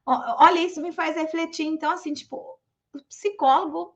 Olha, isso me faz refletir. Então, assim, tipo, o psicólogo,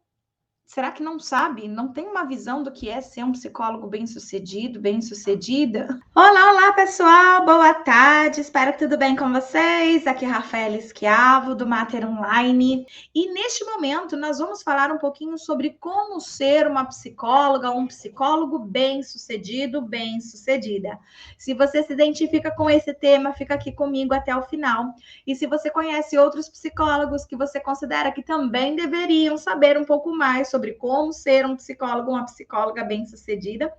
será que não sabe? Não tem uma visão do que é ser um psicólogo bem-sucedido, bem-sucedida? Olá, pessoal! Boa tarde! Espero que tudo bem com vocês. Aqui é Rafaela Esquiavo, do Mater Online. E neste momento, nós vamos falar um pouquinho sobre como ser uma psicóloga, um psicólogo bem-sucedido, bem-sucedida. Se você se identifica com esse tema, fica aqui comigo até o final. E se você conhece outros psicólogos que você considera que também deveriam saber um pouco mais sobre como ser um psicólogo, uma psicóloga bem-sucedida,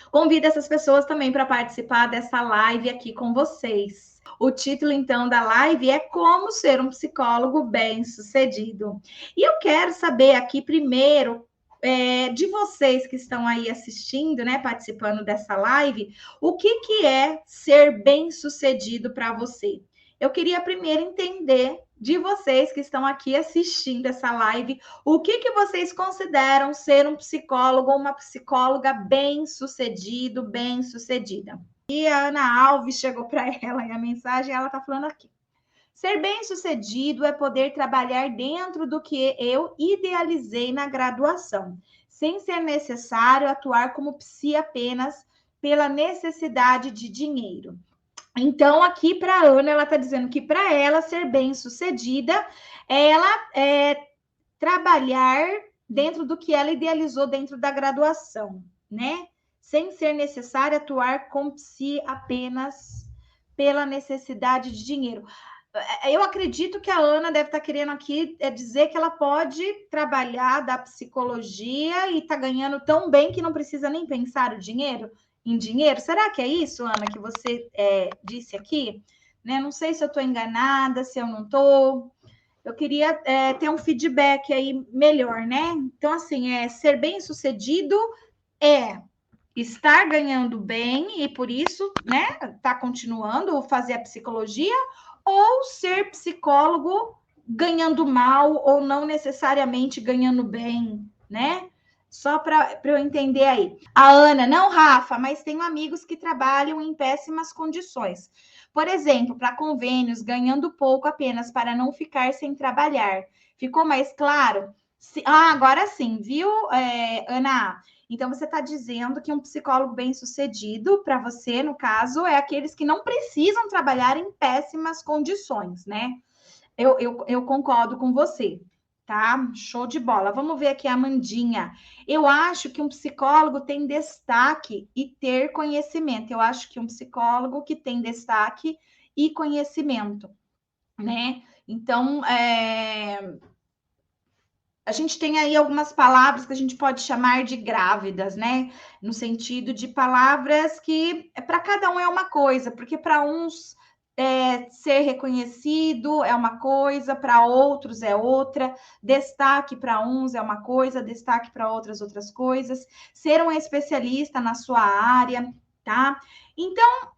convido essas pessoas também para participar dessa live aqui com vocês. O título, então, da live é Como Ser um Psicólogo Bem-Sucedido. E eu quero saber aqui primeiro de vocês que estão aí assistindo, né, participando dessa live, o que é ser bem-sucedido para você? Eu queria primeiro entender de vocês que estão aqui assistindo essa live, o que vocês consideram ser um psicólogo ou uma psicóloga bem-sucedido, bem-sucedida? E a Ana Alves chegou para ela e a mensagem, ela está falando aqui. Ser bem-sucedido é poder trabalhar dentro do que eu idealizei na graduação, sem ser necessário atuar como psi apenas pela necessidade de dinheiro. Então, aqui para a Ana, ela está dizendo que para ela ser bem-sucedida, ela trabalhar dentro do que ela idealizou dentro da graduação, né? Sem ser necessário atuar como se apenas pela necessidade de dinheiro. Eu acredito que a Ana deve estar querendo aqui dizer que ela pode trabalhar da psicologia e está ganhando tão bem que não precisa nem pensar em dinheiro. Será que é isso, Ana, que você disse aqui? Né? Não sei se eu estou enganada, se eu não estou. Eu queria ter um feedback aí melhor, né? Então, assim, ser bem-sucedido é estar ganhando bem e por isso, né, tá continuando fazer a psicologia, ou ser psicólogo ganhando mal ou não necessariamente ganhando bem, né? Só para eu entender aí. A Ana, não, Rafa, mas tenho amigos que trabalham em péssimas condições. Por exemplo, para convênios, ganhando pouco apenas para não ficar sem trabalhar. Ficou mais claro? Agora sim, viu, Ana? Então, você está dizendo que um psicólogo bem-sucedido, para você, no caso, é aqueles que não precisam trabalhar em péssimas condições, né? Eu concordo com você, tá? Show de bola. Vamos ver aqui a Amandinha. Eu acho que um psicólogo tem destaque e ter conhecimento. Eu acho que um psicólogo que tem destaque e conhecimento, né? Então, a gente tem aí algumas palavras que a gente pode chamar de grávidas, né? No sentido de palavras que para cada um é uma coisa, porque para uns ser reconhecido é uma coisa, para outros é outra, destaque para uns é uma coisa, destaque para outras coisas, ser um especialista na sua área, tá? Então,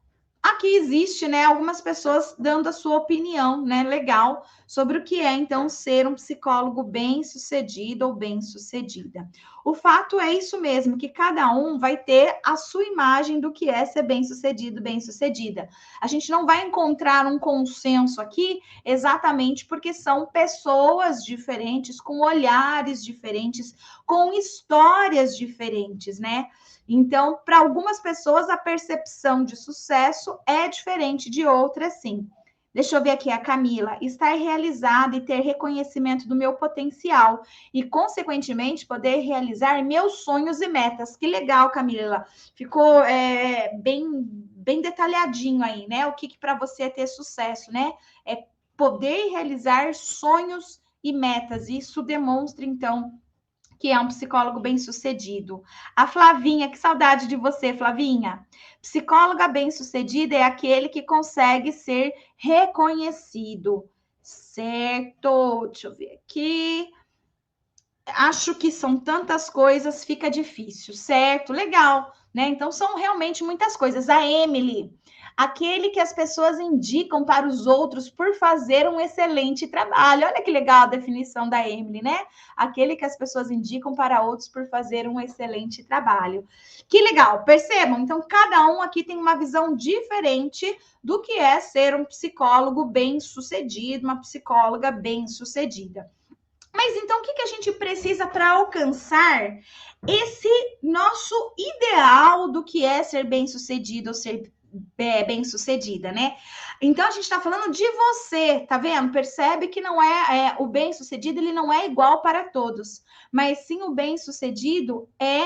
aqui existe, né, algumas pessoas dando a sua opinião, né, legal, sobre o que é, então, ser um psicólogo bem-sucedido ou bem-sucedida. O fato é isso mesmo, que cada um vai ter a sua imagem do que é ser bem-sucedido, bem-sucedida. A gente não vai encontrar um consenso aqui exatamente porque são pessoas diferentes, com olhares diferentes, com histórias diferentes, né? Então, para algumas pessoas, a percepção de sucesso é diferente de outras, sim. Deixa eu ver aqui a Camila. Estar realizada e ter reconhecimento do meu potencial e, consequentemente, poder realizar meus sonhos e metas. Que legal, Camila. Ficou bem detalhadinho aí, né? O que para você é ter sucesso, né? É poder realizar sonhos e metas. Isso demonstra, então, que é um psicólogo bem-sucedido. A Flavinha, que saudade de você, Flavinha. Psicóloga bem-sucedida é aquele que consegue ser reconhecido. Certo? Deixa eu ver aqui. Acho que são tantas coisas, fica difícil, certo? Legal, né? Então são realmente muitas coisas. A aquele que as pessoas indicam para os outros por fazer um excelente trabalho. Olha que legal a definição da Emily, né? Aquele que as pessoas indicam para outros por fazer um excelente trabalho. Que legal, percebam? Então, cada um aqui tem uma visão diferente do que é ser um psicólogo bem-sucedido, uma psicóloga bem-sucedida. Mas então, o que a gente precisa para alcançar esse nosso ideal do que é ser bem-sucedido ou ser bem-sucedida, né? Então, a gente está falando de você, tá vendo? Percebe que não o bem-sucedido, ele não é igual para todos, mas sim o bem-sucedido é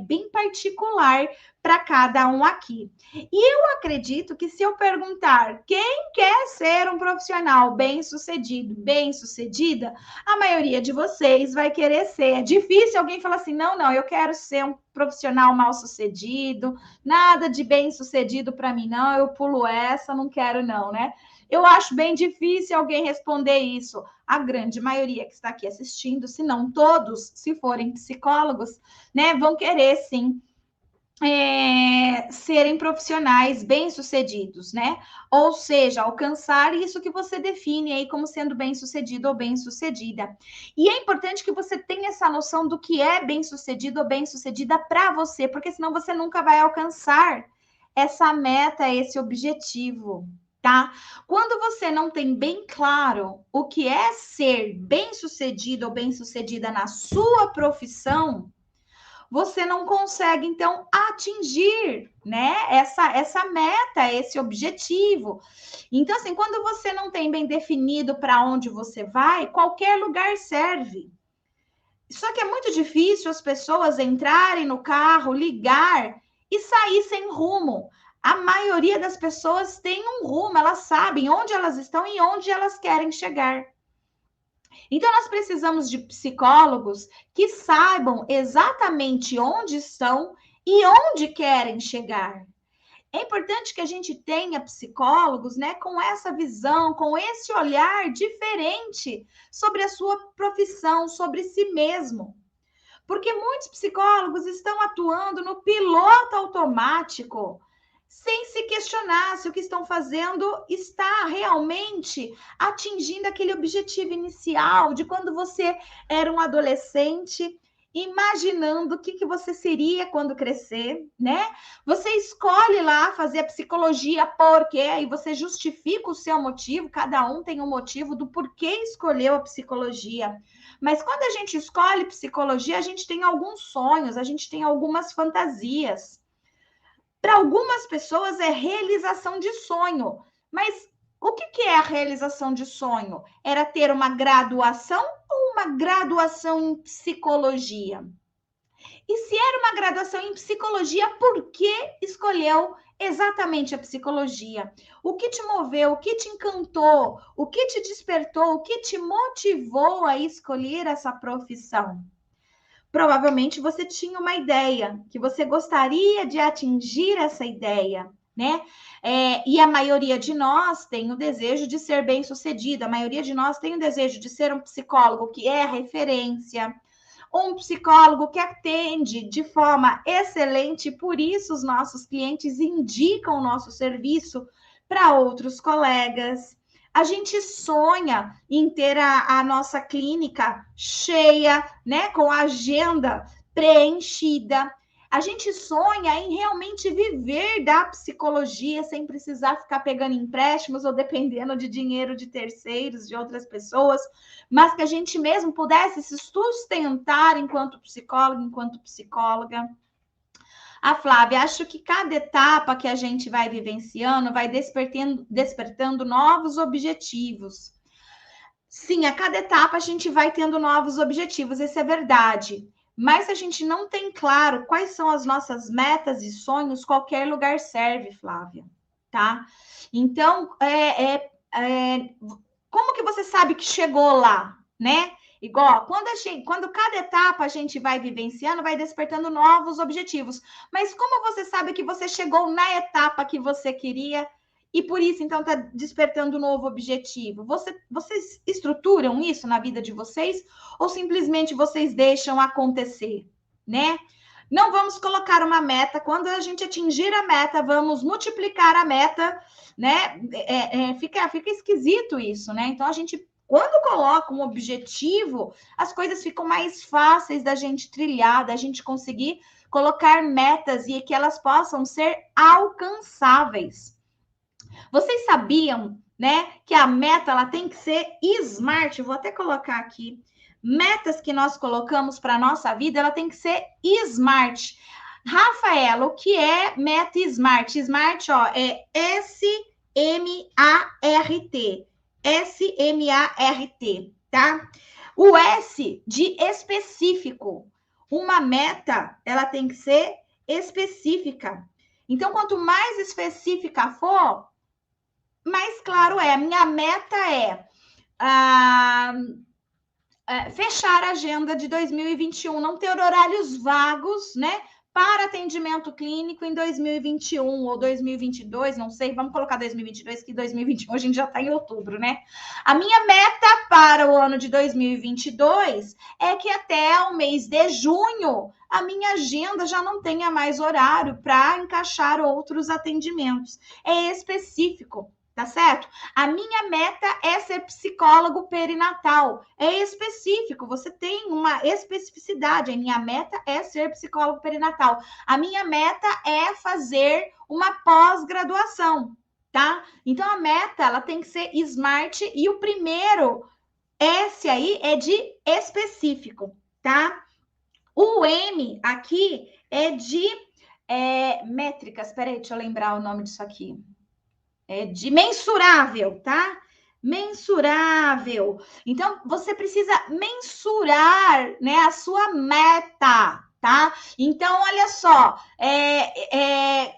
bem particular para cada um aqui. E eu acredito que se eu perguntar quem quer ser um profissional bem-sucedido, bem-sucedida, a maioria de vocês vai querer ser. É difícil alguém falar assim, não, eu quero ser um profissional mal-sucedido, nada de bem-sucedido para mim, não, eu pulo essa, não quero não, né? Eu acho bem difícil alguém responder isso. A grande maioria que está aqui assistindo, se não todos, se forem psicólogos, né, vão querer sim serem profissionais bem-sucedidos, né? Ou seja, alcançar isso que você define aí como sendo bem-sucedido ou bem-sucedida. E é importante que você tenha essa noção do que é bem-sucedido ou bem-sucedida para você, porque senão você nunca vai alcançar essa meta, esse objetivo, tá? Quando você não tem bem claro o que é ser bem-sucedido ou bem-sucedida na sua profissão, você não consegue, então, atingir, né, essa meta, esse objetivo. Então, assim, quando você não tem bem definido para onde você vai, qualquer lugar serve. Só que é muito difícil as pessoas entrarem no carro, ligar e sair sem rumo. A maioria das pessoas tem um rumo, elas sabem onde elas estão e onde elas querem chegar. Então, nós precisamos de psicólogos que saibam exatamente onde estão e onde querem chegar. É importante que a gente tenha psicólogos, né, com essa visão, com esse olhar diferente sobre a sua profissão, sobre si mesmo. Porque muitos psicólogos estão atuando no piloto automático, sem se questionar se o que estão fazendo está realmente atingindo aquele objetivo inicial de quando você era um adolescente, imaginando o que você seria quando crescer, né? Você escolhe lá fazer a psicologia porque aí você justifica o seu motivo, cada um tem um motivo do porquê escolheu a psicologia. Mas quando a gente escolhe psicologia, a gente tem alguns sonhos, a gente tem algumas fantasias. Para algumas pessoas é realização de sonho. Mas o que é a realização de sonho? Era ter uma graduação ou uma graduação em psicologia? E se era uma graduação em psicologia, por que escolheu exatamente a psicologia? O que te moveu? O que te encantou? O que te despertou? O que te motivou a escolher essa profissão? Provavelmente você tinha uma ideia, que você gostaria de atingir essa ideia, né? E a maioria de nós tem o desejo de ser bem-sucedida, a maioria de nós tem o desejo de ser um psicólogo que é referência, um psicólogo que atende de forma excelente, por isso os nossos clientes indicam o nosso serviço para outros colegas. A gente sonha em ter a nossa clínica cheia, né, com a agenda preenchida. A gente sonha em realmente viver da psicologia sem precisar ficar pegando empréstimos ou dependendo de dinheiro de terceiros, de outras pessoas, mas que a gente mesmo pudesse se sustentar enquanto psicólogo, enquanto psicóloga. A Flávia, acho que cada etapa que a gente vai vivenciando vai despertando novos objetivos. Sim, a cada etapa a gente vai tendo novos objetivos, isso é verdade. Mas se a gente não tem claro quais são as nossas metas e sonhos, qualquer lugar serve, Flávia, tá? Então, como que você sabe que chegou lá, né? Igual, quando cada etapa a gente vai vivenciando, vai despertando novos objetivos. Mas como você sabe que você chegou na etapa que você queria e por isso, então, está despertando um novo objetivo? Vocês estruturam isso na vida de vocês ou simplesmente vocês deixam acontecer, né? Não vamos colocar uma meta. Quando a gente atingir a meta, vamos multiplicar a meta, né? Fica esquisito isso, né? Então, a gente, quando coloca um objetivo, as coisas ficam mais fáceis da gente trilhar, da gente conseguir colocar metas e que elas possam ser alcançáveis. Vocês sabiam, né, que a meta ela tem que ser smart? Eu vou até colocar aqui. Metas que nós colocamos para a nossa vida, ela tem que ser smart. Rafaela, o que é meta smart? Smart, ó, é S-M-A-R-T. S-M-A-R-T, tá? O S de específico. Uma meta, ela tem que ser específica. Então, quanto mais específica for, mais claro é. A minha meta é fechar a agenda de 2021, não ter horários vagos, né? Para atendimento clínico em 2021 ou 2022, não sei, vamos colocar 2022, que 2021 a gente já está em outubro, né? A minha meta para o ano de 2022 é que até o mês de junho a minha agenda já não tenha mais horário para encaixar outros atendimentos. É específico. Tá certo? A minha meta é ser psicólogo perinatal. É específico, você tem uma especificidade. A minha meta é ser psicólogo perinatal. A minha meta é fazer uma pós-graduação, tá? Então, a meta, ela tem que ser smart e o primeiro S aí é de específico, tá? O M aqui é de métricas. Peraí, deixa eu lembrar o nome disso aqui. É de mensurável, tá? Mensurável. Então, você precisa mensurar, né, a sua meta, tá? Então, olha só,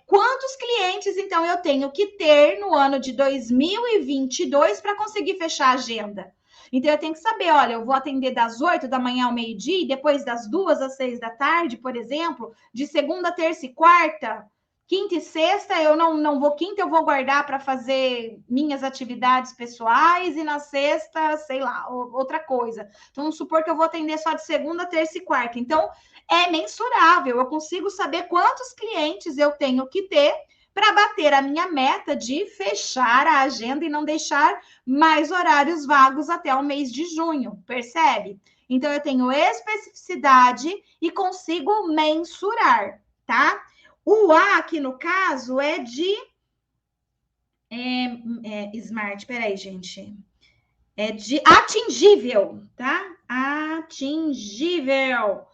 quantos clientes, então, eu tenho que ter no ano de 2022 para conseguir fechar a agenda? Então, eu tenho que saber, olha, eu vou atender das 8 da manhã ao meio-dia e depois das 2 às 6 da tarde, por exemplo, de segunda, terça e quarta. Quinta e sexta eu não vou, quinta eu vou guardar para fazer minhas atividades pessoais e na sexta, sei lá, outra coisa. Então, vamos supor que eu vou atender só de segunda, terça e quarta. Então, é mensurável, eu consigo saber quantos clientes eu tenho que ter para bater a minha meta de fechar a agenda e não deixar mais horários vagos até o mês de junho, percebe? Então, eu tenho especificidade e consigo mensurar, tá? O A aqui no caso é de smart, peraí, gente. É de atingível, tá? Atingível.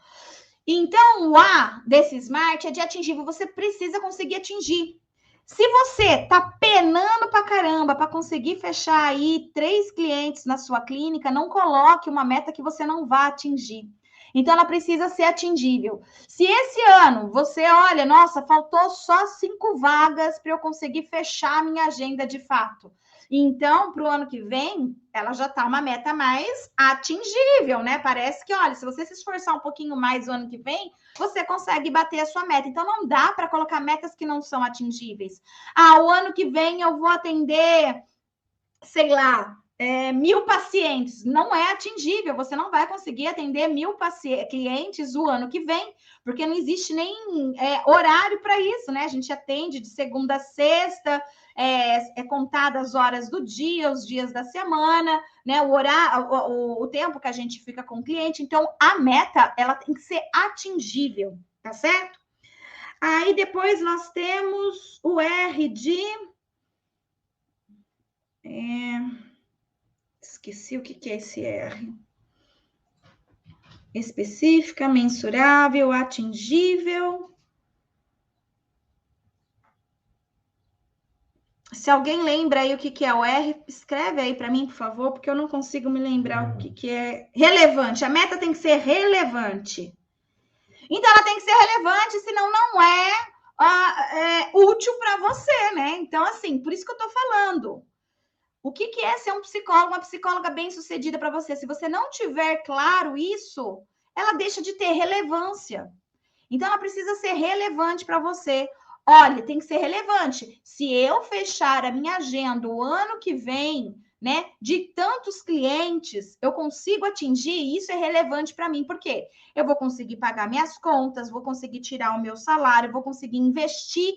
Então, o A desse smart é de atingível. Você precisa conseguir atingir. Se você tá penando pra caramba para conseguir fechar aí 3 clientes na sua clínica, não coloque uma meta que você não vá atingir. Então, ela precisa ser atingível. Se esse ano você olha, nossa, faltou só 5 vagas para eu conseguir fechar a minha agenda de fato. Então, para o ano que vem, ela já está uma meta mais atingível, né? Parece que, olha, se você se esforçar um pouquinho mais o ano que vem, você consegue bater a sua meta. Então, não dá para colocar metas que não são atingíveis. O ano que vem eu vou atender, sei lá, 1.000 pacientes. Não é atingível, você não vai conseguir atender 1.000 clientes o ano que vem, porque não existe nem horário para isso, né? A gente atende de segunda a sexta, contadas as horas do dia, os dias da semana, né? O horário, o tempo que a gente fica com o cliente. Então, a meta, ela tem que ser atingível, tá certo? Aí, depois, nós temos o R de... Esqueci o que é esse R. Específica, mensurável, atingível. Se alguém lembra aí o que é o R, escreve aí para mim, por favor, porque eu não consigo me lembrar o que é relevante. A meta tem que ser relevante. Então, ela tem que ser relevante, senão não é útil para você, né? Então, assim, por isso que eu tô falando. O que é ser um psicólogo, uma psicóloga bem-sucedida para você? Se você não tiver claro isso, ela deixa de ter relevância. Então, ela precisa ser relevante para você. Olha, tem que ser relevante. Se eu fechar a minha agenda o ano que vem, né, de tantos clientes, eu consigo atingir, e isso é relevante para mim, porque eu vou conseguir pagar minhas contas, vou conseguir tirar o meu salário, vou conseguir investir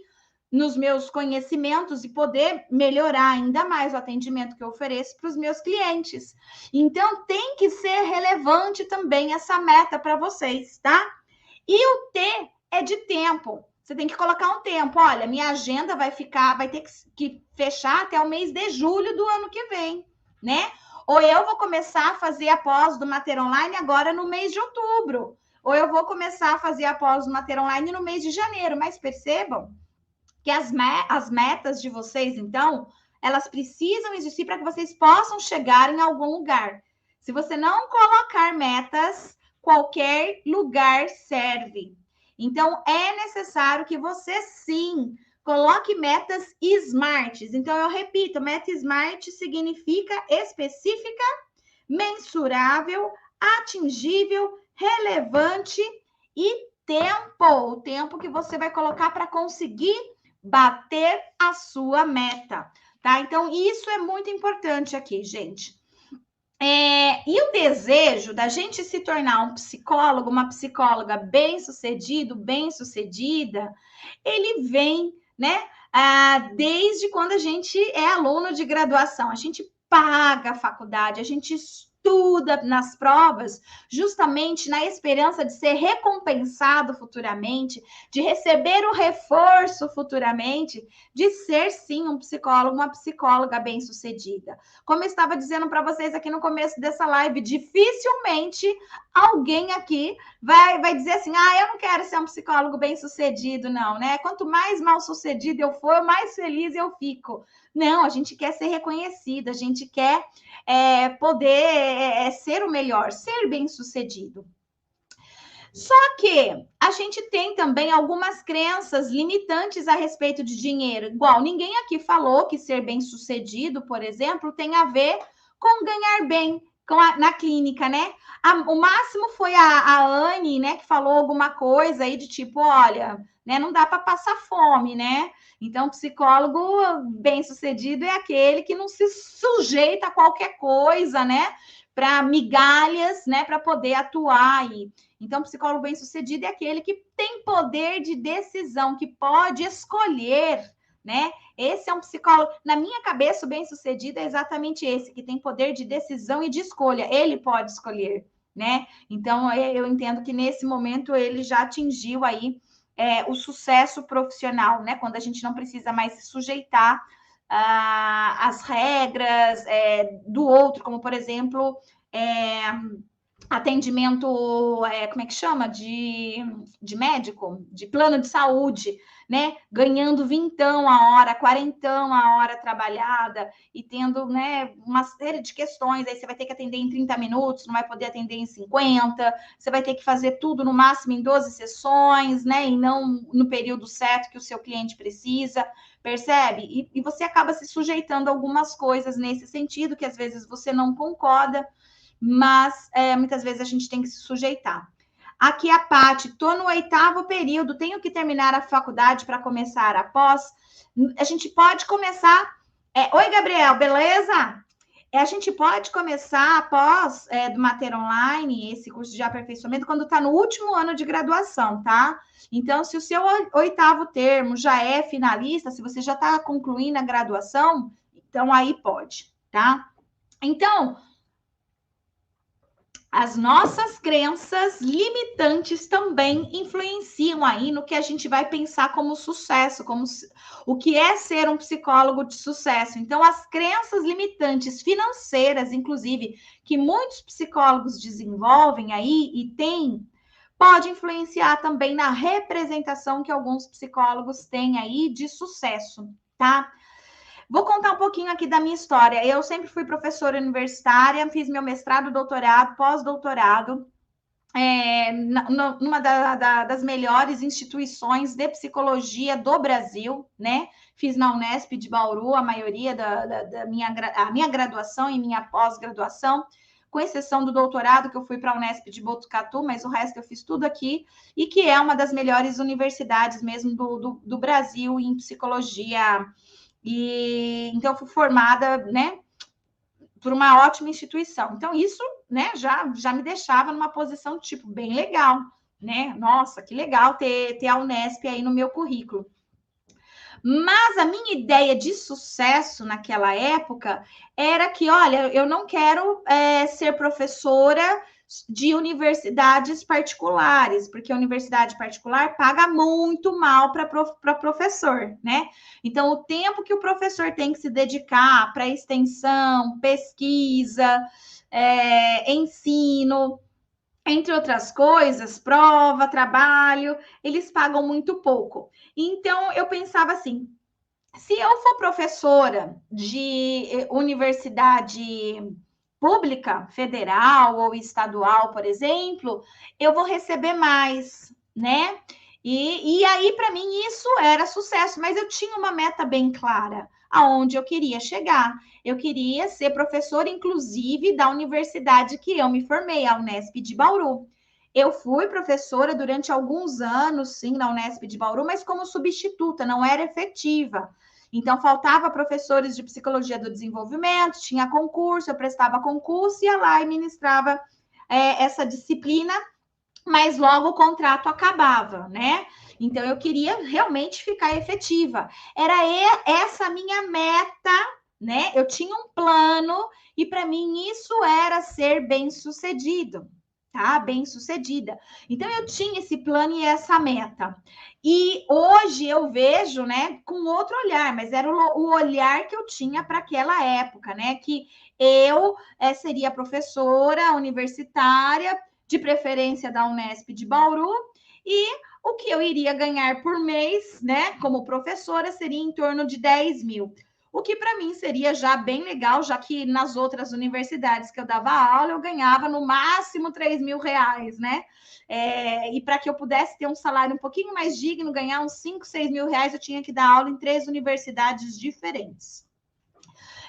nos meus conhecimentos e poder melhorar ainda mais o atendimento que eu ofereço para os meus clientes. Então, tem que ser relevante também essa meta para vocês, tá? E o T é de tempo. Você tem que colocar um tempo. Olha, minha agenda vai ter que fechar até o mês de julho do ano que vem, né? Ou eu vou começar a fazer a pós do Mater Online agora no mês de outubro. Ou eu vou começar a fazer a pós do Mater Online no mês de janeiro. Mas percebam que as metas de vocês, então, elas precisam existir para que vocês possam chegar em algum lugar. Se você não colocar metas, qualquer lugar serve. Então, é necessário que você, sim, coloque metas smarts. Então, eu repito, meta smart significa específica, mensurável, atingível, relevante e tempo. O tempo que você vai colocar para conseguir bater a sua meta, tá? Então, isso é muito importante aqui, gente. E o desejo da gente se tornar um psicólogo, uma psicóloga bem-sucedida, ele vem, né, desde quando a gente é aluno de graduação. A gente paga a faculdade, a gente estuda nas provas, justamente na esperança de ser recompensado futuramente, de receber o reforço futuramente, de ser, sim, um psicólogo, uma psicóloga bem-sucedida. Como eu estava dizendo para vocês aqui no começo dessa live, dificilmente alguém aqui vai dizer assim, eu não quero ser um psicólogo bem-sucedido, não, né? Quanto mais mal-sucedido eu for, mais feliz eu fico. Não, a gente quer ser reconhecida, a gente quer poder ser o melhor, ser bem-sucedido. Só que a gente tem também algumas crenças limitantes a respeito de dinheiro. Igual, ninguém aqui falou que ser bem-sucedido, por exemplo, tem a ver com ganhar bem na clínica, né? O máximo foi a Anne, né, que falou alguma coisa aí de tipo, olha, né, não dá para passar fome, né? Então, psicólogo bem-sucedido é aquele que não se sujeita a qualquer coisa, né? Para migalhas, né, para poder atuar aí. Então, psicólogo bem-sucedido é aquele que tem poder de decisão, que pode escolher, né? Esse é um psicólogo. Na minha cabeça, o bem-sucedido é exatamente esse, que tem poder de decisão e de escolha. Ele pode escolher, né? Então, eu entendo que nesse momento ele já atingiu aí o sucesso profissional, né? Quando a gente não precisa mais se sujeitar às regras do outro, como, por exemplo, atendimento, como é que chama? De médico, de plano de saúde, né? Ganhando vintão a hora, quarentão a hora trabalhada e tendo, né, uma série de questões. Aí você vai ter que atender em 30 minutos, não vai poder atender em 50, você vai ter que fazer tudo no máximo em 12 sessões, né? E não no período certo que o seu cliente precisa, percebe? E você acaba se sujeitando a algumas coisas nesse sentido, que às vezes você não concorda, mas muitas vezes a gente tem que se sujeitar. Aqui a Paty, estou no 8º período, tenho que terminar a faculdade para começar a pós. A gente pode começar... Oi, Gabriel, beleza? A gente pode começar a pós do Mater Online, esse curso de aperfeiçoamento, quando está no último ano de graduação, tá? Então, se o seu 8º termo já é finalista, se você já está concluindo a graduação, então aí pode, tá? Então, as nossas crenças limitantes também influenciam aí no que a gente vai pensar como sucesso, como o que é ser um psicólogo de sucesso. Então, as crenças limitantes financeiras, inclusive, que muitos psicólogos desenvolvem aí e têm, pode influenciar também na representação que alguns psicólogos têm aí de sucesso, tá? Vou contar um pouquinho aqui da minha história. Eu sempre fui professora universitária, fiz meu mestrado, doutorado, pós-doutorado, numa das melhores instituições de psicologia do Brasil, né? Fiz na Unesp de Bauru a maioria da minha graduação e minha pós-graduação, com exceção do doutorado, que eu fui para a Unesp de Botucatu, mas o resto eu fiz tudo aqui, e que é uma das melhores universidades mesmo do Brasil em psicologia. E então eu fui formada, né, por uma ótima instituição. Então, isso, né, já me deixava numa posição, tipo, bem legal, né? Nossa, que legal ter a Unesp aí no meu currículo. Mas a minha ideia de sucesso naquela época era que, olha, eu não quero ser professora de universidades particulares, porque a universidade particular paga muito mal para professor, né? Então, o tempo que o professor tem que se dedicar para extensão, pesquisa, ensino, entre outras coisas, prova, trabalho, eles pagam muito pouco. Então, eu pensava assim, se eu for professora de universidade pública, federal ou estadual, por exemplo, eu vou receber mais, né? E aí, para mim, isso era sucesso, mas eu tinha uma meta bem clara, aonde eu queria chegar. Eu queria ser professora, inclusive, da universidade que eu me formei, a Unesp de Bauru. Eu fui professora durante alguns anos, sim, na Unesp de Bauru, mas como substituta, não era efetiva. Então, faltava professores de psicologia do desenvolvimento, tinha concurso, eu prestava concurso, ia lá e ministrava essa disciplina, mas logo o contrato acabava, né? Então, eu queria realmente ficar efetiva. Era essa a minha meta, né? Eu tinha um plano e, para mim, isso era ser bem-sucedido, tá? Bem-sucedida. Então, eu tinha esse plano e essa meta. E hoje eu vejo, né, com outro olhar, mas era o olhar que eu tinha para aquela época, né? Que eu seria professora universitária, de preferência da Unesp de Bauru, e o que eu iria ganhar por mês, né, como professora, seria em torno de 10 mil. O que para mim seria já bem legal, já que nas outras universidades que eu dava aula, eu ganhava no máximo 3 mil reais, né? E para que eu pudesse ter um salário um pouquinho mais digno, ganhar uns 5, 6 mil reais, eu tinha que dar aula em 3 universidades diferentes.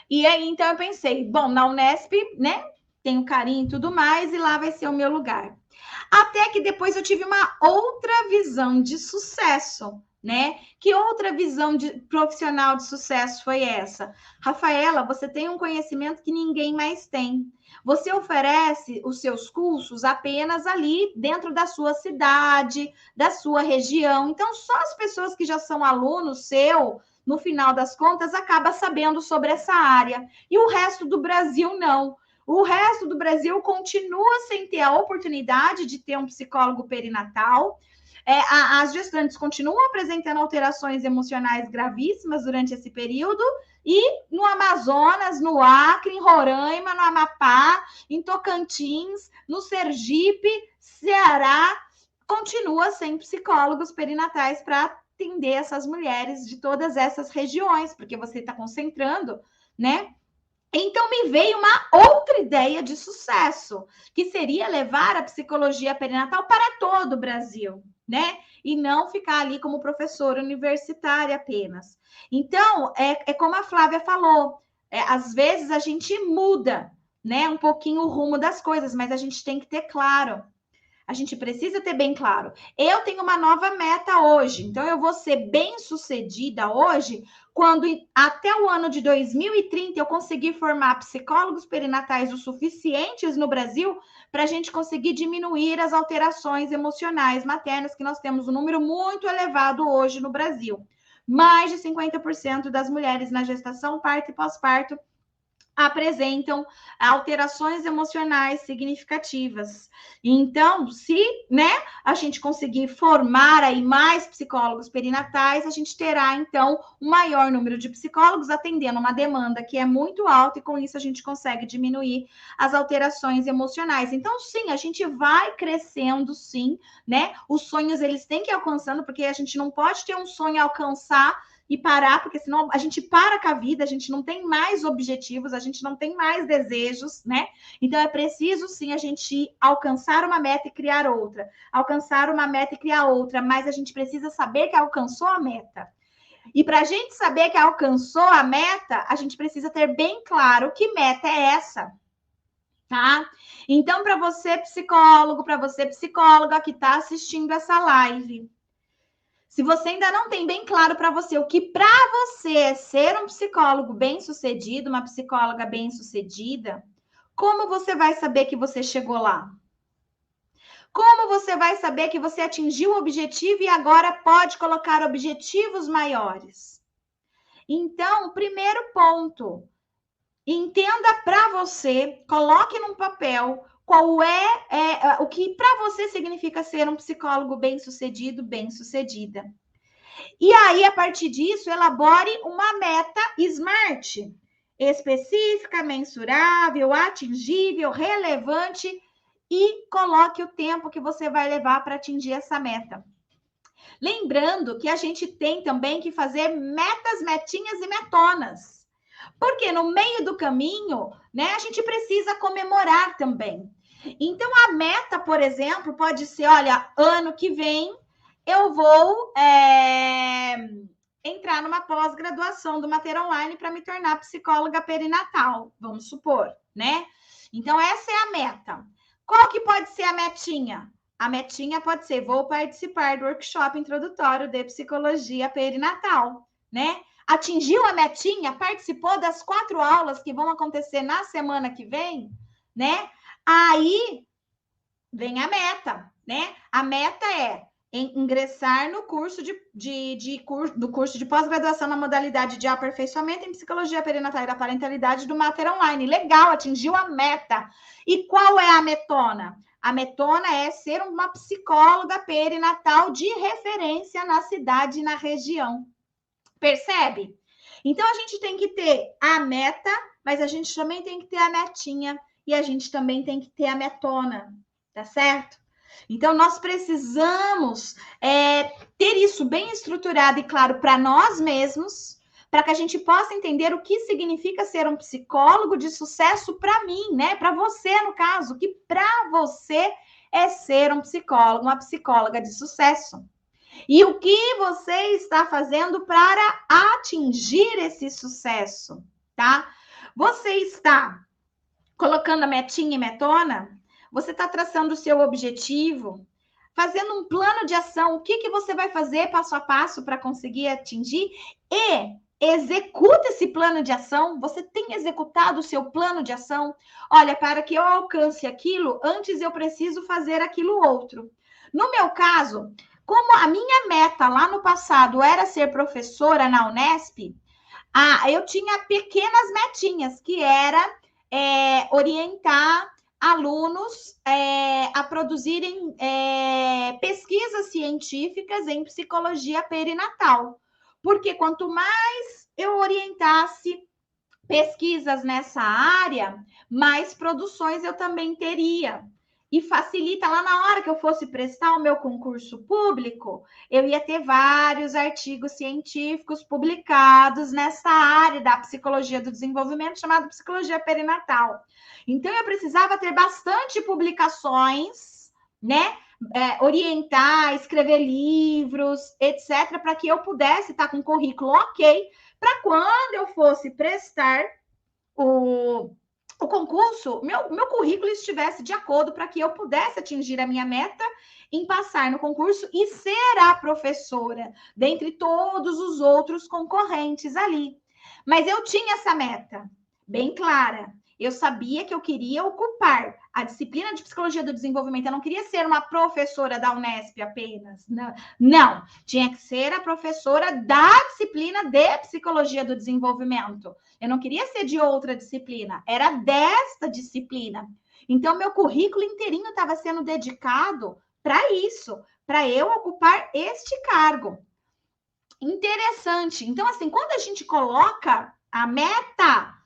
E aí, então, eu pensei, bom, na Unesp, né, tenho carinho e tudo mais, e lá vai ser o meu lugar. Até que depois eu tive uma outra visão de sucesso, né? Que outra visão de profissional de sucesso foi essa? Rafaela, você tem um conhecimento que ninguém mais tem. Você oferece os seus cursos apenas ali dentro da sua cidade, da sua região. Então, só as pessoas que já são alunos seu, no final das contas, acaba sabendo sobre essa área. E o resto do Brasil não. O resto do Brasil continua sem ter a oportunidade de ter um psicólogo perinatal. As gestantes continuam apresentando alterações emocionais gravíssimas durante esse período. E no Amazonas, no Acre, em Roraima, no Amapá, em Tocantins, no Sergipe, Ceará, continua sem psicólogos perinatais para atender essas mulheres de todas essas regiões, porque você está concentrando, né? Então me veio uma outra ideia de sucesso, que seria levar a psicologia perinatal para todo o Brasil, né? E não ficar ali como professora universitária apenas. Então, é como a Flávia falou, às vezes a gente muda, né, um pouquinho o rumo das coisas, mas a gente tem que ter claro. A gente precisa ter bem claro. Eu tenho uma nova meta hoje, então eu vou ser bem-sucedida hoje quando até o ano de 2030 eu conseguir formar psicólogos perinatais o suficientes no Brasil para a gente conseguir diminuir as alterações emocionais maternas, que nós temos um número muito elevado hoje no Brasil. Mais de 50% das mulheres na gestação, parto e pós-parto apresentam alterações emocionais significativas. Então, se, né, a gente conseguir formar aí mais psicólogos perinatais, a gente terá então um maior número de psicólogos atendendo uma demanda que é muito alta e com isso a gente consegue diminuir as alterações emocionais. Então, sim, a gente vai crescendo, sim, né? Os sonhos eles têm que ir alcançando, porque a gente não pode ter um sonho a alcançar e parar, porque senão a gente para com a vida, a gente não tem mais objetivos, a gente não tem mais desejos, né? Então é preciso sim a gente alcançar uma meta e criar outra, alcançar uma meta e criar outra, mas a gente precisa saber que alcançou a meta. E para a gente saber que alcançou a meta, a gente precisa ter bem claro que meta é essa, tá? Então, para você, psicólogo, para você, psicóloga que está assistindo essa live, Se você ainda não tem bem claro para você o que para você é ser um psicólogo bem-sucedido, uma psicóloga bem-sucedida, como você vai saber que você chegou lá? Como você vai saber que você atingiu o objetivo e agora pode colocar objetivos maiores? Então, primeiro ponto, entenda para você, coloque num papel qual é o que para você significa ser um psicólogo bem-sucedido, bem-sucedida. E aí, a partir disso, elabore uma meta SMART, específica, mensurável, atingível, relevante, e coloque o tempo que você vai levar para atingir essa meta. Lembrando que a gente tem também que fazer metas, metinhas e metonas. Porque no meio do caminho, né, a gente precisa comemorar também. Então, a meta, por exemplo, pode ser, olha, ano que vem eu vou entrar numa pós-graduação do Mater Online para me tornar psicóloga perinatal, vamos supor, né? Então, essa é a meta. Qual que pode ser a metinha? A metinha pode ser, vou participar do workshop introdutório de psicologia perinatal, né? Atingiu a metinha, participou das 4 aulas que vão acontecer na semana que vem, né? Aí vem a meta, né? A meta é ingressar no curso do curso de pós-graduação na modalidade de aperfeiçoamento em psicologia perinatal e da parentalidade do Mater Online. Legal, atingiu a meta. E qual é a metona? A metona é ser uma psicóloga perinatal de referência na cidade e na região. Percebe? Então, a gente tem que ter a meta, mas a gente também tem que ter a metinha e a gente também tem que ter a metona, tá certo? Então, nós precisamos ter isso bem estruturado e claro para nós mesmos, para que a gente possa entender o que significa ser um psicólogo de sucesso para mim, né? Para você, no caso, que para você é ser um psicólogo, uma psicóloga de sucesso. E o que você está fazendo para atingir esse sucesso, tá? Você está colocando a metinha e metona? Você está traçando o seu objetivo? Fazendo um plano de ação? O que você vai fazer passo a passo para conseguir atingir? E executa esse plano de ação. Você tem executado o seu plano de ação? Olha, para que eu alcance aquilo, antes eu preciso fazer aquilo outro. No meu caso, como a minha meta lá no passado era ser professora na Unesp, eu tinha pequenas metinhas, que era orientar alunos a produzirem pesquisas científicas em psicologia perinatal. Porque quanto mais eu orientasse pesquisas nessa área, mais produções eu também teria. E facilita lá na hora que eu fosse prestar o meu concurso público, eu ia ter vários artigos científicos publicados nessa área da psicologia do desenvolvimento, chamada psicologia perinatal. Então, eu precisava ter bastante publicações, né? Orientar, escrever livros, etc., para que eu pudesse estar com um currículo ok, para quando eu fosse prestar o concurso, meu currículo estivesse de acordo para que eu pudesse atingir a minha meta em passar no concurso e ser a professora, dentre todos os outros concorrentes ali. Mas eu tinha essa meta bem clara. Eu sabia que eu queria ocupar a disciplina de psicologia do desenvolvimento. Eu não queria ser uma professora da Unesp apenas. Não. Tinha que ser a professora da disciplina de psicologia do desenvolvimento. Eu não queria ser de outra disciplina. Era desta disciplina. Então, meu currículo inteirinho estava sendo dedicado para isso, para eu ocupar este cargo. Interessante. Então, assim, quando a gente coloca a meta,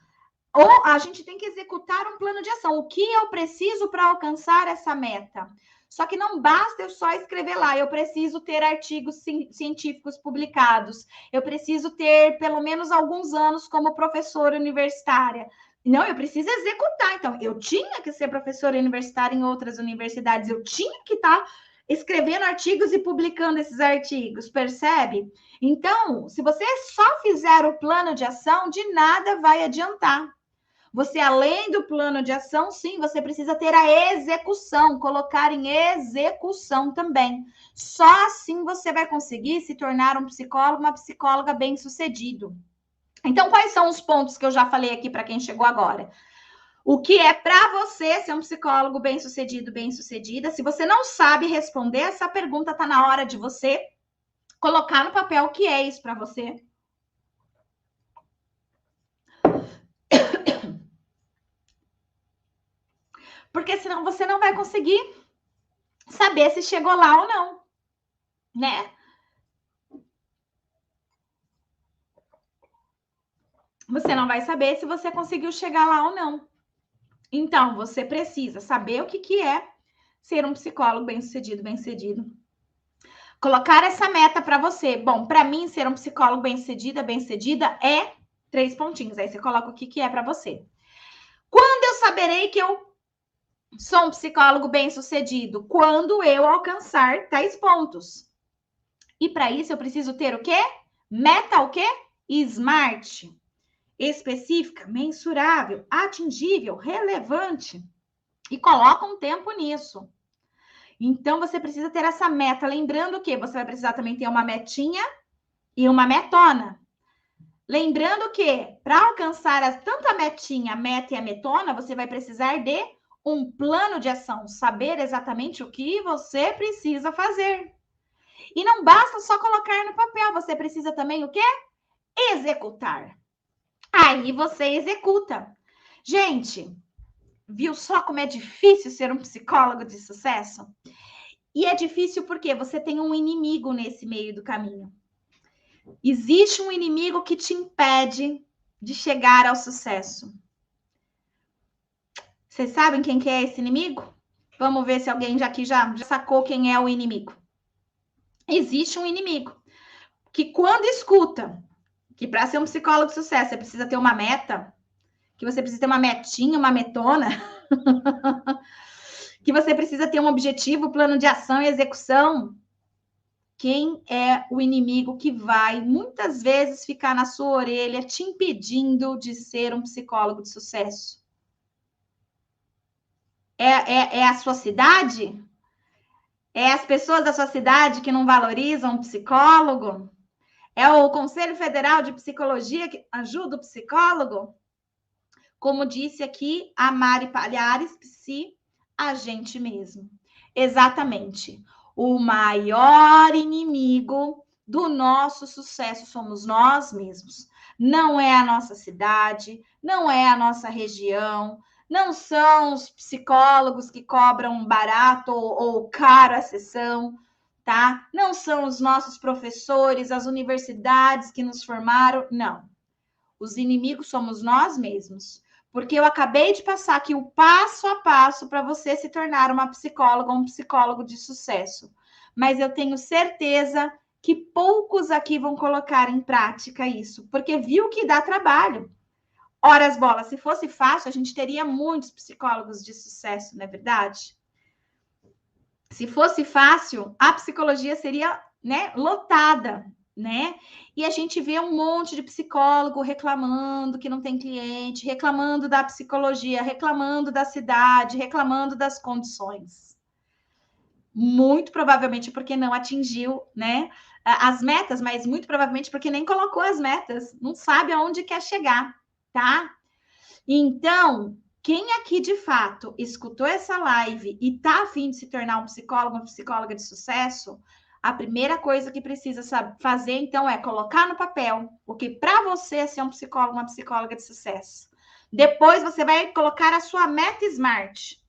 ou a gente tem que executar um plano de ação. O que eu preciso para alcançar essa meta? Só que não basta eu só escrever lá. Eu preciso ter artigos científicos publicados. Eu preciso ter pelo menos alguns anos como professora universitária. Não, eu preciso executar. Então, eu tinha que ser professora universitária em outras universidades. Eu tinha que estar escrevendo artigos e publicando esses artigos, percebe? Então, se você só fizer o plano de ação, de nada vai adiantar. Você, além do plano de ação, sim, você precisa ter a execução, colocar em execução também. Só assim você vai conseguir se tornar um psicólogo, uma psicóloga bem-sucedido. Então, quais são os pontos que eu já falei aqui para quem chegou agora? O que é para você ser um psicólogo bem-sucedido, bem-sucedida? Se você não sabe responder essa pergunta, está na hora de você colocar no papel o que é isso para você. Porque senão você não vai conseguir saber se chegou lá ou não, né? Você não vai saber se você conseguiu chegar lá ou não. Então, você precisa saber o que é ser um psicólogo bem-sucedido, bem-sucedido. Colocar essa meta para você. Bom, para mim, ser um psicólogo bem-sucedida, bem-sucedida é 3 pontinhos. Aí você coloca o que é para você. Quando eu saberei que eu sou um psicólogo bem-sucedido? Quando eu alcançar tais pontos. E para isso eu preciso ter o quê? Meta o quê? SMART. Específica, mensurável, atingível, relevante. E coloca um tempo nisso. Então, você precisa ter essa meta. Lembrando que você vai precisar também ter uma metinha e uma metona. Lembrando que, para alcançar tanto a metinha, a meta e a metona, você vai precisar de um plano de ação. Saber exatamente o que você precisa fazer. E não basta só colocar no papel. Você precisa também o quê? Executar. Aí você executa. Gente, viu só como é difícil ser um psicólogo de sucesso? E é difícil porque você tem um inimigo nesse meio do caminho. Existe um inimigo que te impede de chegar ao sucesso. Vocês sabem quem que é esse inimigo? Vamos ver se alguém já sacou quem é o inimigo. Existe um inimigo que quando escuta que para ser um psicólogo de sucesso você precisa ter uma meta, que você precisa ter uma metinha, uma metona, que você precisa ter um objetivo, plano de ação e execução. Quem é o inimigo que vai muitas vezes ficar na sua orelha te impedindo de ser um psicólogo de sucesso? É a sua cidade? É as pessoas da sua cidade que não valorizam o psicólogo? É o Conselho Federal de Psicologia que ajuda o psicólogo? Como disse aqui a Mari Palhares, a gente mesmo. Exatamente. O maior inimigo do nosso sucesso somos nós mesmos. Não é a nossa cidade, não é a nossa região, não são os psicólogos que cobram barato ou caro a sessão, tá? Não são os nossos professores, as universidades que nos formaram, não. Os inimigos somos nós mesmos. Porque eu acabei de passar aqui o passo a passo para você se tornar uma psicóloga ou um psicólogo de sucesso. Mas eu tenho certeza que poucos aqui vão colocar em prática isso, porque viu que dá trabalho. Ora, as bolas, se fosse fácil, a gente teria muitos psicólogos de sucesso, não é verdade? Se fosse fácil, a psicologia seria, né, lotada, né? E a gente vê um monte de psicólogo reclamando que não tem cliente, reclamando da psicologia, reclamando da cidade, reclamando das condições. Muito provavelmente porque não atingiu, né, as metas, mas muito provavelmente porque nem colocou as metas, não sabe aonde quer chegar, tá? Então, quem aqui de fato escutou essa live e tá a fim de se tornar um psicólogo, uma psicóloga de sucesso, a primeira coisa que precisa fazer, então, é colocar no papel o que para você ser um psicólogo, uma psicóloga de sucesso. Depois você vai colocar a sua meta SMART.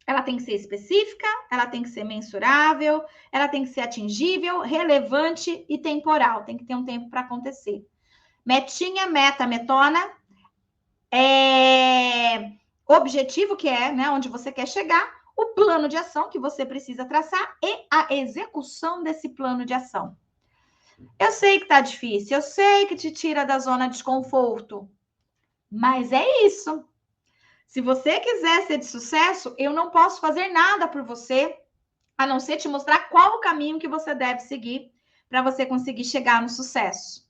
Ela tem que ser específica, ela tem que ser mensurável, ela tem que ser atingível, relevante e temporal. Tem que ter um tempo para acontecer. Metinha, meta, metona. Objetivo, que é, né, onde você quer chegar, o plano de ação que você precisa traçar e a execução desse plano de ação. Eu sei que tá difícil, eu sei que te tira da zona de conforto, mas é isso. Se você quiser ser de sucesso, eu não posso fazer nada por você, a não ser te mostrar qual o caminho que você deve seguir para você conseguir chegar no sucesso.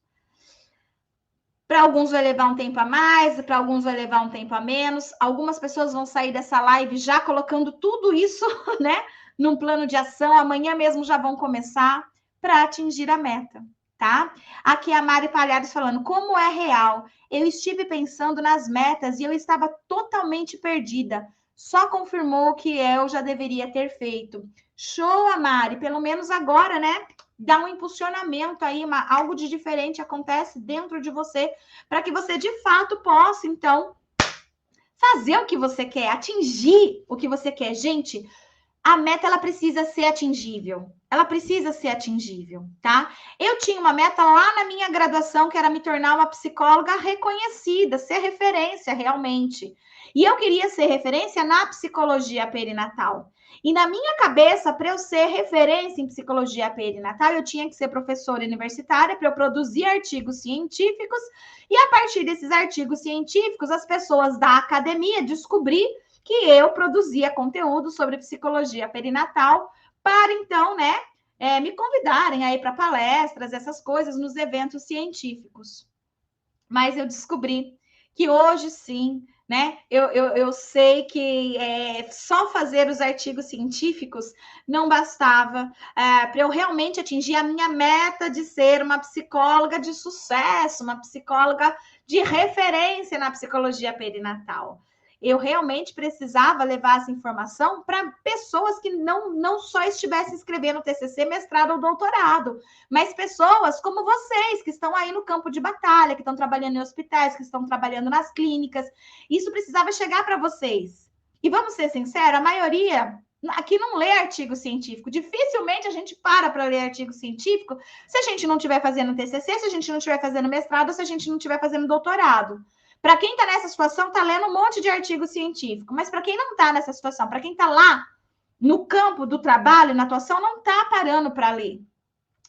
Para alguns vai levar um tempo a mais, para alguns vai levar um tempo a menos. Algumas pessoas vão sair dessa live já colocando tudo isso, né, num plano de ação. Amanhã mesmo já vão começar para atingir a meta, tá? Aqui a Mari Palhares falando, como é real? Eu estive pensando nas metas e eu estava totalmente perdida. Só confirmou o que eu já deveria ter feito. Show, Amari, pelo menos agora, né? Dá um impulsionamento aí, algo de diferente acontece dentro de você, para que você de fato possa, então, fazer o que você quer, atingir o que você quer. Gente, a meta ela precisa ser atingível. Ela precisa ser atingível, tá? Eu tinha uma meta lá na minha graduação, que era me tornar uma psicóloga reconhecida, ser referência realmente. E eu queria ser referência na psicologia perinatal. E na minha cabeça, para eu ser referência em psicologia perinatal, eu tinha que ser professora universitária para eu produzir artigos científicos. E a partir desses artigos científicos, as pessoas da academia descobrir que eu produzia conteúdo sobre psicologia perinatal para, então, né, me convidarem aí para palestras, essas coisas, nos eventos científicos. Mas eu descobri que hoje, sim, né, eu sei que só fazer os artigos científicos não bastava para eu realmente atingir a minha meta de ser uma psicóloga de sucesso, uma psicóloga de referência na psicologia perinatal. Eu realmente precisava levar essa informação para pessoas que não só estivessem escrevendo TCC, mestrado ou doutorado, mas pessoas como vocês, que estão aí no campo de batalha, que estão trabalhando em hospitais, que estão trabalhando nas clínicas. Isso precisava chegar para vocês. E vamos ser sinceros, a maioria aqui não lê artigo científico. Dificilmente a gente para ler artigo científico se a gente não estiver fazendo TCC, se a gente não estiver fazendo mestrado, se a gente não estiver fazendo doutorado. Para quem está nessa situação, está lendo um monte de artigo científico. Mas para quem não está nessa situação, para quem está lá no campo do trabalho, na atuação, não está parando para ler.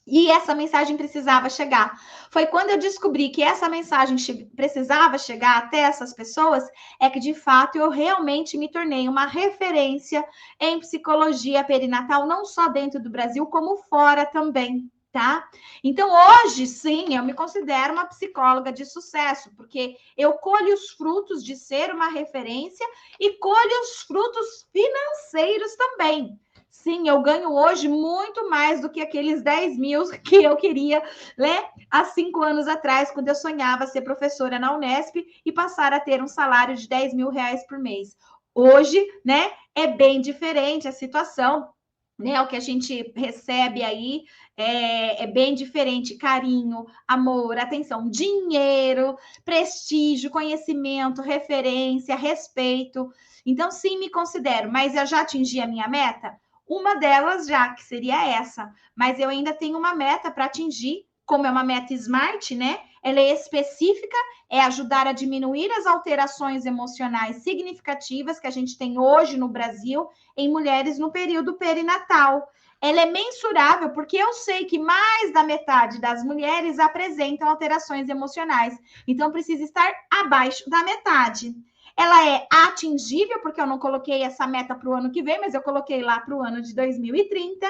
E essa mensagem precisava chegar. Foi quando eu descobri que essa mensagem precisava chegar até essas pessoas, é que de fato eu realmente me tornei uma referência em psicologia perinatal, não só dentro do Brasil, como fora também. Tá? Então, hoje, sim, eu me considero uma psicóloga de sucesso, porque eu colho os frutos de ser uma referência e colho os frutos financeiros também. Sim, eu ganho hoje muito mais do que aqueles 10 mil que eu queria, né? Há 5 anos atrás, quando eu sonhava ser professora na Unesp e passar a ter um salário de 10 mil reais por mês. Hoje, né, é bem diferente a situação, né? O que a gente recebe aí é bem diferente. Carinho, amor, atenção, dinheiro, prestígio, conhecimento, referência, respeito. Então, sim, me considero, mas eu já atingi a minha meta? Uma delas já, que seria essa. Mas eu ainda tenho uma meta para atingir, como é uma meta SMART, né? Ela é específica, é ajudar a diminuir as alterações emocionais significativas que a gente tem hoje no Brasil em mulheres no período perinatal. Ela é mensurável porque eu sei que mais da metade das mulheres apresentam alterações emocionais. Então, precisa estar abaixo da metade. Ela é atingível, porque eu não coloquei essa meta para o ano que vem, mas eu coloquei lá para o ano de 2030.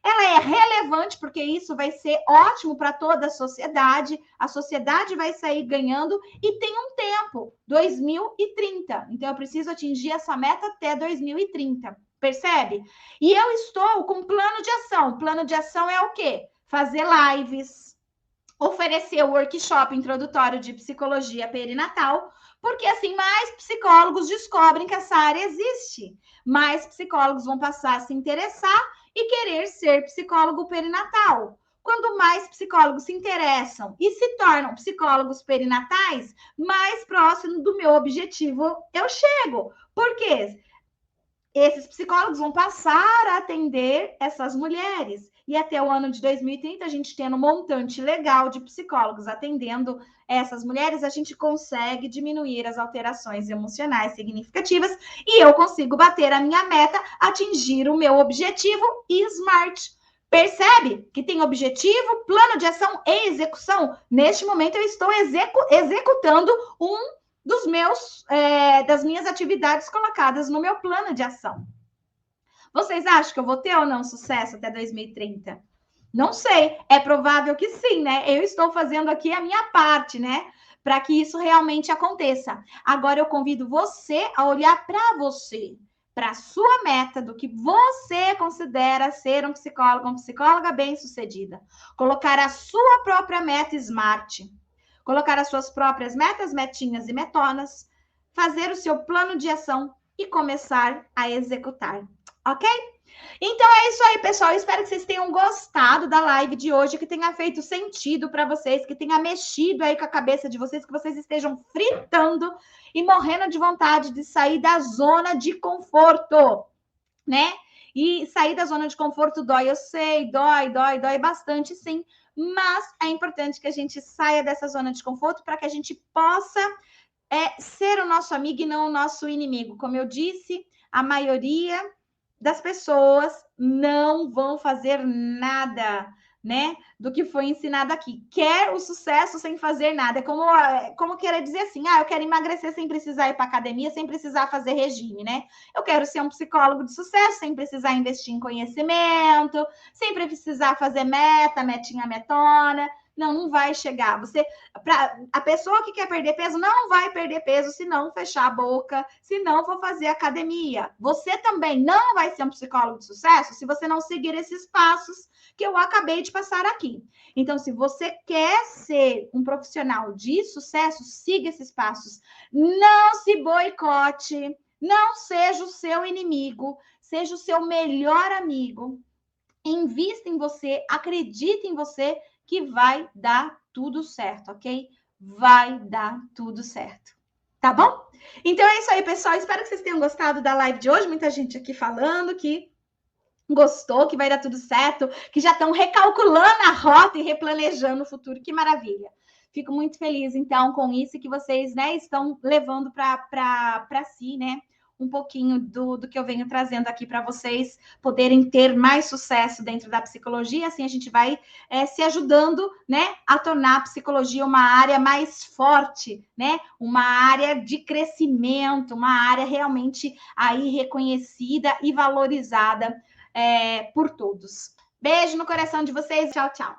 Ela é relevante, porque isso vai ser ótimo para toda a sociedade vai sair ganhando, e tem um tempo, 2030. Então, eu preciso atingir essa meta até 2030, percebe? E eu estou com plano de ação. O plano de ação é o quê? Fazer lives, oferecer o workshop introdutório de psicologia perinatal, porque assim mais psicólogos descobrem que essa área existe. Mais psicólogos vão passar a se interessar e querer ser psicólogo perinatal. Quando mais psicólogos se interessam e se tornam psicólogos perinatais, mais próximo do meu objetivo eu chego. Por quê? Esses psicólogos vão passar a atender essas mulheres. E até o ano de 2030, a gente tendo um montante legal de psicólogos atendendo essas mulheres, a gente consegue diminuir as alterações emocionais significativas e eu consigo bater a minha meta, atingir o meu objetivo SMART. Percebe que tem objetivo, plano de ação e execução? Neste momento, eu estou executando das minhas atividades colocadas no meu plano de ação. Vocês acham que eu vou ter ou não sucesso até 2030? Não sei, é provável que sim, né? Eu estou fazendo aqui a minha parte, né? para que isso realmente aconteça. Agora eu convido você a olhar para você, para a sua meta, do que você considera ser um psicólogo, uma psicóloga bem-sucedida. Colocar a sua própria meta SMART, colocar as suas próprias metas, metinhas e metonas, fazer o seu plano de ação e começar a executar, ok? Então é isso aí, pessoal. Eu espero que vocês tenham gostado da live de hoje, que tenha feito sentido para vocês, que tenha mexido aí com a cabeça de vocês, que vocês estejam fritando e morrendo de vontade de sair da zona de conforto, né? E sair da zona de conforto dói, eu sei, dói bastante, sim. Mas é importante que a gente saia dessa zona de conforto para que a gente possa ser o nosso amigo e não o nosso inimigo. Como eu disse, a maioria das pessoas não vão fazer nada, né, do que foi ensinado aqui. Quer o sucesso sem fazer nada. É como querer dizer assim, eu quero emagrecer sem precisar ir para academia, sem precisar fazer regime, né? Eu quero ser um psicólogo de sucesso, sem precisar investir em conhecimento, sem precisar fazer metinha, metona. Não vai chegar. A pessoa que quer perder peso não vai perder peso se não fechar a boca, se não for fazer academia. Você também não vai ser um psicólogo de sucesso se você não seguir esses passos que eu acabei de passar aqui. Então, se você quer ser um profissional de sucesso, siga esses passos. Não se boicote, não seja o seu inimigo, seja o seu melhor amigo. Invista em você, acredite em você, que vai dar tudo certo, ok? Vai dar tudo certo. Tá bom? Então é isso aí, pessoal. Espero que vocês tenham gostado da live de hoje. Muita gente aqui falando que gostou, que vai dar tudo certo, que já estão recalculando a rota e replanejando o futuro. Que maravilha. Fico muito feliz, então, com isso que vocês, né, estão levando para si, né? Um pouquinho do que eu venho trazendo aqui para vocês poderem ter mais sucesso dentro da psicologia. Assim, a gente vai se ajudando, né, a tornar a psicologia uma área mais forte, né, uma área de crescimento, uma área realmente aí reconhecida e valorizada por todos. Beijo no coração de vocês. Tchau, tchau.